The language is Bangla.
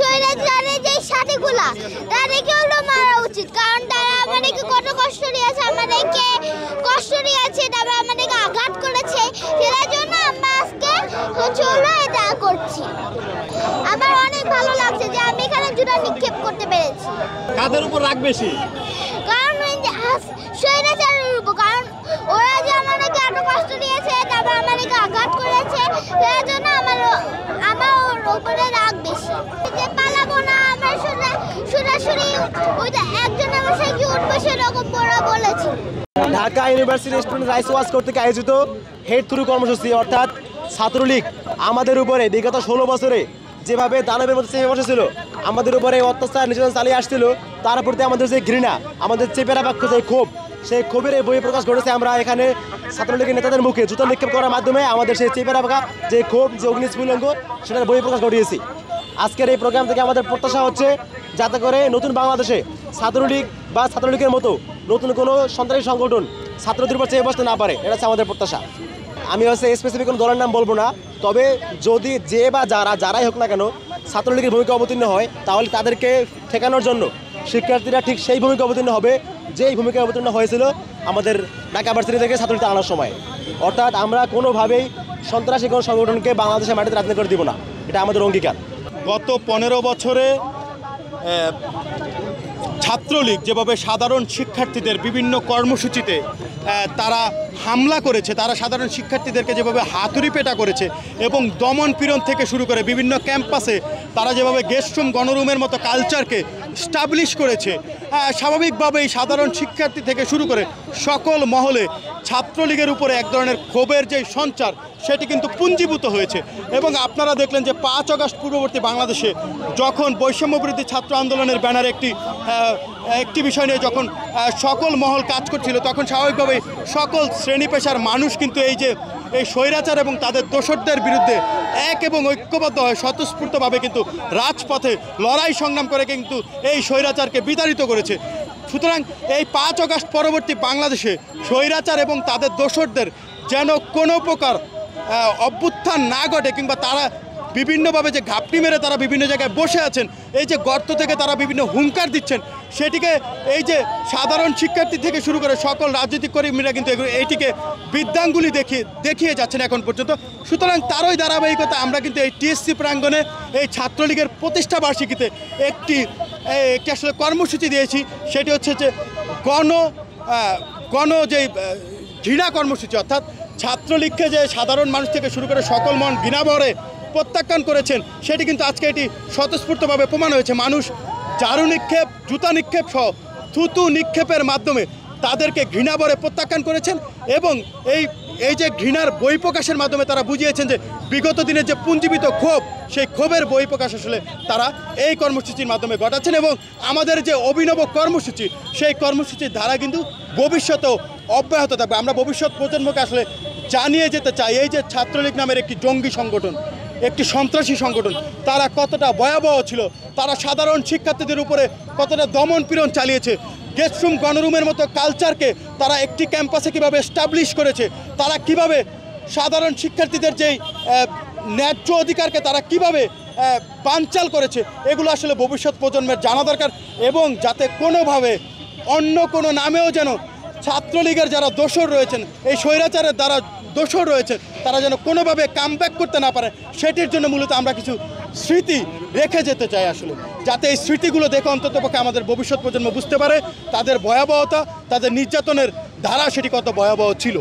স্বৈরাচারের যে সাথীগুলা তাদেরকেও মারা উচিত, কারণ তারা আমাদেরকে কত কষ্ট দিয়েছে, আমাদেরকে কষ্ট দিয়েছে, তারপর আমাদেরকে আঘাত করেছে। সেটার জন্য আমরা আজকে হলো এটা করছি। আমার অনেক ভালো লাগছে যে আমি এখানে জুতা নিক্ষেপ করতে পেরেছি। কাদের উপর রাগ বেশি? কারণ স্বৈরাচারের উপর, কারণ ওরা যে আমাদেরকে এত কষ্ট দিয়েছে, তারপর আমাদেরকে আঘাত করেছে, সেটার জন্য আমার ওর উপরে রাগ বেশি। যে পালাবো না, আমার সরাসরি ওইটা একজন আমার সাথে উঠবো, সেরকম ওরা বলেছে। Dhaka university student rights watch কর্তৃক আয়োজিত হেড থ্রু কর্মসূচি অর্থাৎ ছাত্রলীগ আমাদের উপরে বিগত 16 বছরে যেভাবে দানবের মধ্যে চেপে বসেছিল, আমাদের উপরে অত্যাচার নির্যাতন চালিয়ে আসছিল, তার প্রতি আমাদের যে ঘৃণা, আমাদের চেপে রাখা যে ক্ষোভ, সেই ক্ষোভের এই বই প্রকাশ ঘটেছে। আমরা এখানে ছাত্রলীগের নেতাদের মুখে জুতা নিক্ষেপ করার মাধ্যমে আমাদের সেই চেপে রাখা যে ক্ষোভ, যে অগ্নিস্ফুলিঙ্গ, সেটার বই প্রকাশ ঘটিয়েছি। আজকের এই প্রোগ্রাম থেকে আমাদের প্রত্যাশা হচ্ছে যাতে করে নতুন বাংলাদেশে ছাত্রলীগ বা ছাত্রলীগের মতো নতুন কোনো সন্ত্রাসী সংগঠন ছাত্রদের উপর চেয়ে বসতে না পারে, এটা হচ্ছে আমাদের প্রত্যাশা। আমি স্পেসিফিক কোনো দলের নাম বলবো না, তবে যদি যে বা যারাই হোক না কেন ছাত্রলীগের ভূমিকা অবতীর্ণ হয়, তাহলে তাদেরকে ঠেকানোর জন্য শিক্ষার্থীরা ঠিক সেই ভূমিকা অবতীর্ণ হবে যেই ভূমিকা অবতীর্ণ হয়েছিল আমাদের ঢাকা ভার্সিটি থেকে ছাত্রলীগ আনার সময়। অর্থাৎ আমরা কোনোভাবেই সন্ত্রাসী কোনো সংগঠনকে বাংলাদেশের মাটিতে রাজনীতি করে দিব না, এটা আমাদের অঙ্গীকার। গত 15 বছরে ছাত্রলীগ যেভাবে সাধারণ শিক্ষার্থীদের বিভিন্ন কর্মসূচিতে তারা হামলা করেছে, তারা সাধারণ শিক্ষার্থীদেরকে যেভাবে হাতুড়ি পেটা করেছে এবং দমন পীড়ন থেকে শুরু করে বিভিন্ন ক্যাম্পাসে তারা যেভাবে গেস্ট রুম, গণরুমের মতো কালচারকে স্টাবলিশ করেছে, স্বাভাবিকভাবেই সাধারণ শিক্ষার্থী থেকে শুরু করে সকল মহলে ছাত্রলীগের উপরে এক ধরনের ক্ষোভের যে সঞ্চার, সেটি কিন্তু পুঞ্জীভূত হয়েছে। এবং আপনারা দেখলেন যে 5 আগস্ট পূর্ববর্তী বাংলাদেশে যখন বৈষম্যবিরোধী ছাত্র আন্দোলনের ব্যানারে একটি বিষয় নিয়ে যখন সকল মহল কাজ করছিল, তখন স্বাভাবিকভাবেই সকল শ্রেণী পেশার মানুষ কিন্তু এই স্বৈরাচার এবং তাদের দোসরদের বিরুদ্ধে এক এবং ঐক্যবদ্ধ হয়ে স্বতঃস্ফূর্তভাবে কিন্তু রাজপথে লড়াই সংগ্রাম করে কিন্তু এই স্বৈরাচারকে বিতাড়িত করেছে। সুতরাং এই 5 আগস্ট পরবর্তী বাংলাদেশে স্বৈরাচার এবং তাদের দোসরদের যেন কোনো প্রকার অভ্যুত্থান না ঘটে, কিংবা তারা বিভিন্নভাবে যে ঘাপটি মেরে তারা বিভিন্ন জায়গায় বসে আছেন, এই যে গর্ত থেকে তারা বিভিন্ন হুঙ্কার দিচ্ছেন, সেটিকে এই যে সাধারণ শিক্ষার্থী থেকে শুরু করে সকল রাজনৈতিক কর্মীরা কিন্তু এইটিকে বৃদ্ধাঙ্গুলি দেখিয়ে যাচ্ছেন এখন পর্যন্ত। সুতরাং তারই ধারাবাহিকতা আমরা কিন্তু এই টিএসসি প্রাঙ্গণে এই ছাত্রলীগের প্রতিষ্ঠা বার্ষিকীতে একটি আসলে কর্মসূচি দিয়েছি। সেটি হচ্ছে যে গণ যে ঘৃণা কর্মসূচি, অর্থাৎ ছাত্রলীগকে যে সাধারণ মানুষ থেকে শুরু করে সকল মন ঘৃণাভরে প্রত্যাখ্যান করেছেন, সেটি কিন্তু আজকে এটি স্বতঃস্ফূর্তভাবে প্রমাণ হয়েছে। মানুষ ঝাড়ু নিক্ষেপ, জুতা নিক্ষেপ সহ থুতু নিক্ষেপের মাধ্যমে তাদেরকে ঘৃণাভরে প্রত্যাখ্যান করেছেন এবং এই যে ঘৃণার বহিঃপ্রকাশের মাধ্যমে তারা বুঝিয়েছেন যে বিগত দিনের যে পুঞ্জীবিত ক্ষোভ, সেই ক্ষোভের বহিঃপ্রকাশ আসলে তারা এই কর্মসূচির মাধ্যমে ঘটাচ্ছেন। এবং আমাদের যে অভিনব কর্মসূচি, সেই কর্মসূচির ধারা কিন্তু ভবিষ্যতেও অব্যাহত থাকবে। আমরা ভবিষ্যৎ প্রজন্মকে আসলে জানিয়ে যেতে চাই এই যে ছাত্রলীগ নামের একটি জঙ্গি সংগঠন, একটি সন্ত্রাসী সংগঠন, তারা কতটা ভয়াবহ ছিল, তারা সাধারণ শিক্ষার্থীদের উপরে কতটা দমন পীড়ন চালিয়েছে, গেস্টরুম, গণরুমের মতো কালচারকে তারা একটি ক্যাম্পাসে কীভাবে এস্টাবলিশ করেছে, তারা কিভাবে সাধারণ শিক্ষার্থীদের যেই ন্যায্য অধিকারকে তারা কিভাবে বানচাল করেছে, এগুলো আসলে ভবিষ্যৎ প্রজন্মের জানা দরকার। এবং যাতে কোনোভাবে অন্য কোনো নামেও যেন ছাত্রলীগের যারা দোসর রয়েছেন, এই স্বৈরাচারের দ্বারা দোসর রয়েছে, তারা যেন কোনোভাবে কামব্যাক করতে না পারে, সেটির জন্য মূলত আমরা কিছু স্মৃতি রেখে যেতে চাই আসলে, যাতে এই স্মৃতিগুলো দেখে অন্ততপক্ষে আমাদের ভবিষ্যৎ প্রজন্ম বুঝতে পারে তাদের ভয়াবহতা, তাদের নির্যাতনের ধারা সেটি কত ভয়াবহ ছিল।